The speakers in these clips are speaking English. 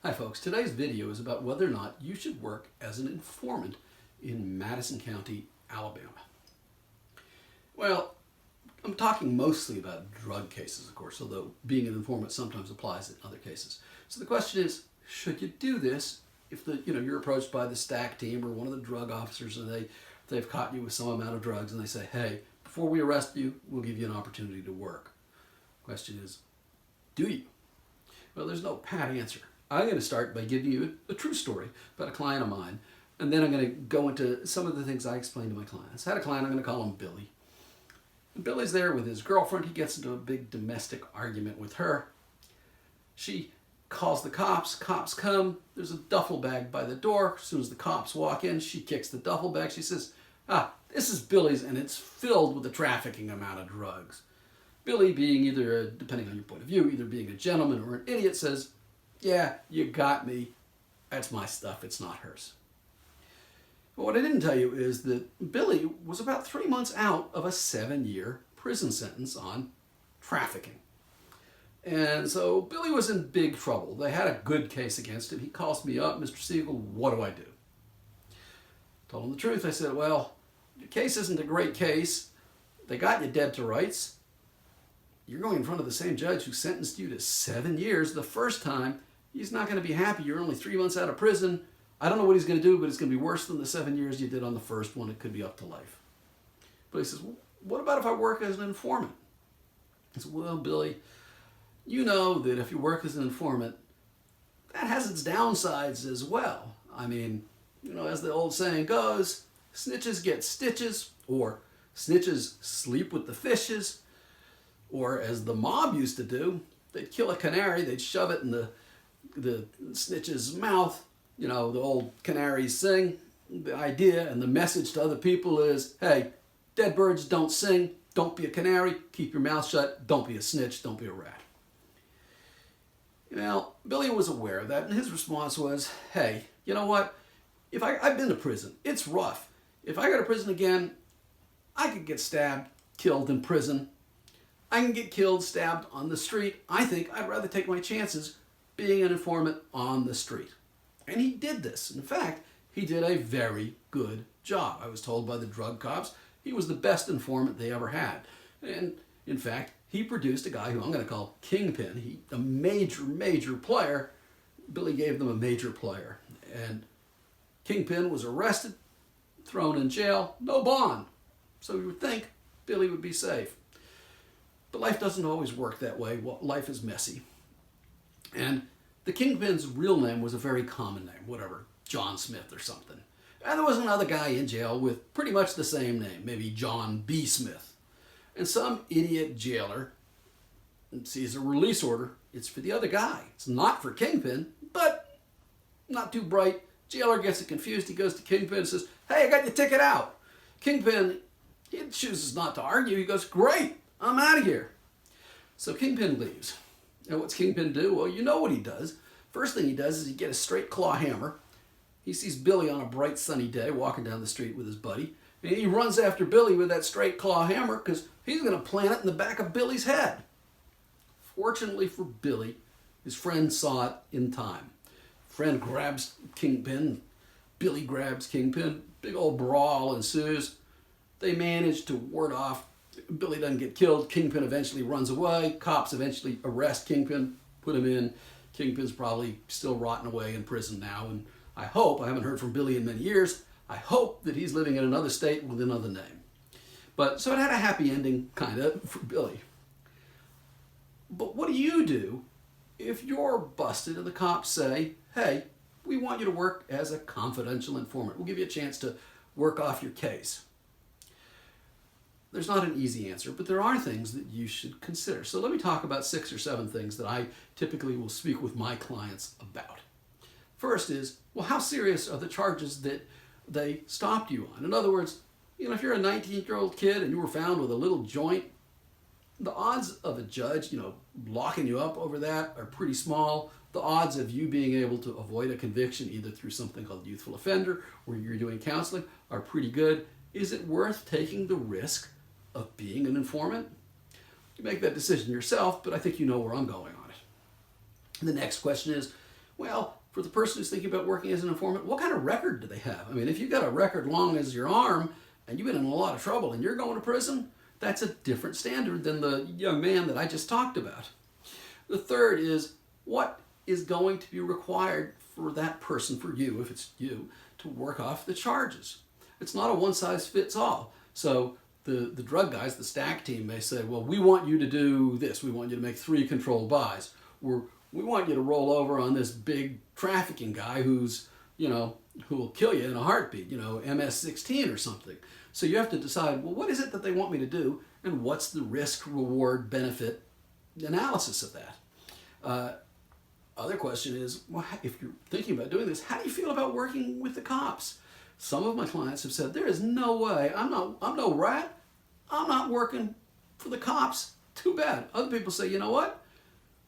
Hi folks, today's video is about whether or not you should work as an informant in Madison County, Alabama. Well, I'm talking mostly about drug cases, of course, although being an informant sometimes applies in other cases. So the question is, should you do this if you're approached by the STAC team or one of the drug officers and they've caught you with some amount of drugs and they say, hey, before we arrest you, we'll give you an opportunity to work. Question is, do you? Well, there's no pat answer. I'm going to start by giving you a true story about a client of mine, and then I'm going to go into some of the things I explain to my clients. I had a client, I'm going to call him Billy. And Billy's there with his girlfriend. He gets into a big domestic argument with her. She calls the cops. Cops come. There's a duffel bag by the door. As soon as the cops walk in, she kicks the duffel bag. She says, this is Billy's, and it's filled with a trafficking amount of drugs. Billy, being either, depending on your point of view, either being a gentleman or an idiot, says, yeah, you got me. That's my stuff. It's not hers. But what I didn't tell you is that Billy was about 3 months out of a 7-year prison sentence on trafficking. And so Billy was in big trouble. They had a good case against him. He calls me up, Mr. Siegel, what do I do? Told him the truth. I said, well, your case isn't a great case. They got you dead to rights. You're going in front of the same judge who sentenced you to 7 years the first time. He's not going to be happy. You're only 3 months out of prison. I don't know what he's going to do, but it's going to be worse than the 7 years you did on the first one. It could be up to life. But he says, well, what about if I work as an informant? I said, well, Billy, you know that if you work as an informant, that has its downsides as well. I mean, as the old saying goes, snitches get stitches, or snitches sleep with the fishes, or as the mob used to do, they'd kill a canary, they'd shove it in the snitch's mouth. The old canaries sing. The idea and the message to other people is, hey, dead birds don't sing, don't be a canary, keep your mouth shut, don't be a snitch, don't be a rat. Billy was aware of that, and his response was, hey, you know what? If I've been to prison, it's rough. If I go to prison again, I could get stabbed, killed in prison. I can get killed, stabbed on the street. I think I'd rather take my chances being an informant on the street. And he did this. In fact, he did a very good job. I was told by the drug cops he was the best informant they ever had. And in fact, he produced a guy who I'm going to call Kingpin. A major player. Billy gave them a major player. And Kingpin was arrested, thrown in jail, no bond. So you would think Billy would be safe. But life doesn't always work that way. Life is messy. And the Kingpin's real name was a very common name, whatever, John Smith or something. And there was another guy in jail with pretty much the same name, maybe John B. Smith. And some idiot jailer sees a release order. It's for the other guy. It's not for Kingpin, but not too bright. Jailer gets it confused. He goes to Kingpin and says, hey, I got your ticket out. Kingpin, he chooses not to argue. He goes, great, I'm out of here. So Kingpin leaves. And what's Kingpin do? Well, you know what he does. First thing he does is he gets a straight claw hammer. He sees Billy on a bright sunny day walking down the street with his buddy. And he runs after Billy with that straight claw hammer because he's going to plant it in the back of Billy's head. Fortunately for Billy, his friend saw it in time. Friend grabs Kingpin. Billy grabs Kingpin. Big old brawl ensues. They manage to ward off. Billy doesn't get killed. Kingpin eventually runs away. Cops eventually arrest Kingpin, put him in. Kingpin's probably still rotting away in prison now. And I haven't heard from Billy in many years, I hope that he's living in another state with another name. So it had a happy ending, kind of, for Billy. But what do you do if you're busted and the cops say, hey, we want you to work as a confidential informant. We'll give you a chance to work off your case. There's not an easy answer, but there are things that you should consider. So let me talk about 6 or 7 things that I typically will speak with my clients about. First is, well, how serious are the charges that they stopped you on? In other words, if you're a 19-year-old kid and you were found with a little joint, the odds of a judge, locking you up over that are pretty small. The odds of you being able to avoid a conviction either through something called youthful offender or you're doing counseling are pretty good. Is it worth taking the risk of being an informant? You make that decision yourself, but I think you know where I'm going on it. The next question is, Well, for the person who's thinking about working as an informant, what kind of record do they have? I mean, if you've got a record long as your arm and you've been in a lot of trouble and you're going to prison, that's a different standard than the young man that I just talked about. The third is, what is going to be required for that person, for you, if it's you, to work off the charges? It's not a one-size-fits-all. So the drug guys, the stack team, may say, well, we want you to do this. We want you to make 3 controlled buys. Or we want you to roll over on this big trafficking guy who's, who will kill you in a heartbeat, MS-16 or something. So you have to decide, well, what is it that they want me to do, and what's the risk, reward, benefit analysis of that? Other question is, well, if you're thinking about doing this, how do you feel about working with the cops? Some of my clients have said, there is no way, I'm no rat, I'm not working for the cops. Too bad. Other people say, you know what?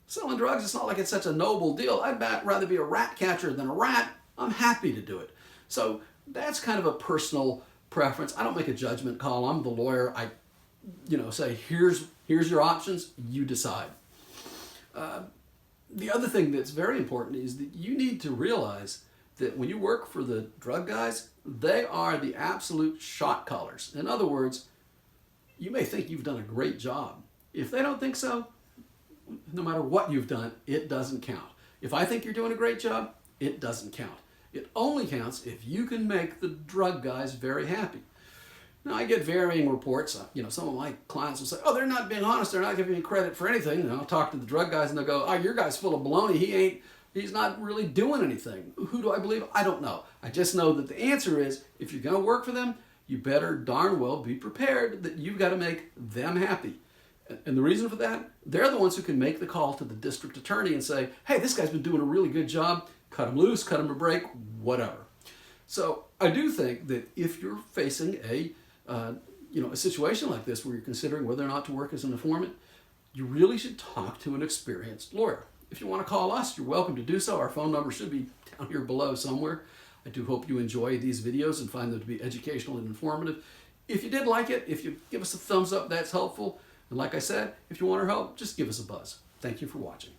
Selling drugs, it's not like it's such a noble deal. I'd rather be a rat catcher than a rat. I'm happy to do it. So that's kind of a personal preference. I don't make a judgment call. I'm the lawyer. I, say, here's your options. You decide. The other thing that's very important is that you need to realize that when you work for the drug guys, they are the absolute shot callers. In other words, you may think you've done a great job. If they don't think so, no matter what you've done, it doesn't count. If I think you're doing a great job, it doesn't count. It only counts if you can make the drug guys very happy. Now, I get varying reports. Some of my clients will say, oh, they're not being honest. They're not giving me credit for anything. And I'll talk to the drug guys and they'll go, oh, your guy's full of baloney. He's not really doing anything. Who do I believe? I don't know. I just know that the answer is, if you're going to work for them, you better darn well be prepared that you've got to make them happy. And the reason for that, they're the ones who can make the call to the district attorney and say, hey, this guy's been doing a really good job. Cut him loose, cut him a break, whatever. So I do think that if you're facing a situation like this where you're considering whether or not to work as an informant, you really should talk to an experienced lawyer. If you want to call us, you're welcome to do so. Our phone number should be down here below somewhere. I do hope you enjoy these videos and find them to be educational and informative. If you did like it, if you give us a thumbs up, that's helpful. And like I said, if you want our help, just give us a buzz. Thank you for watching.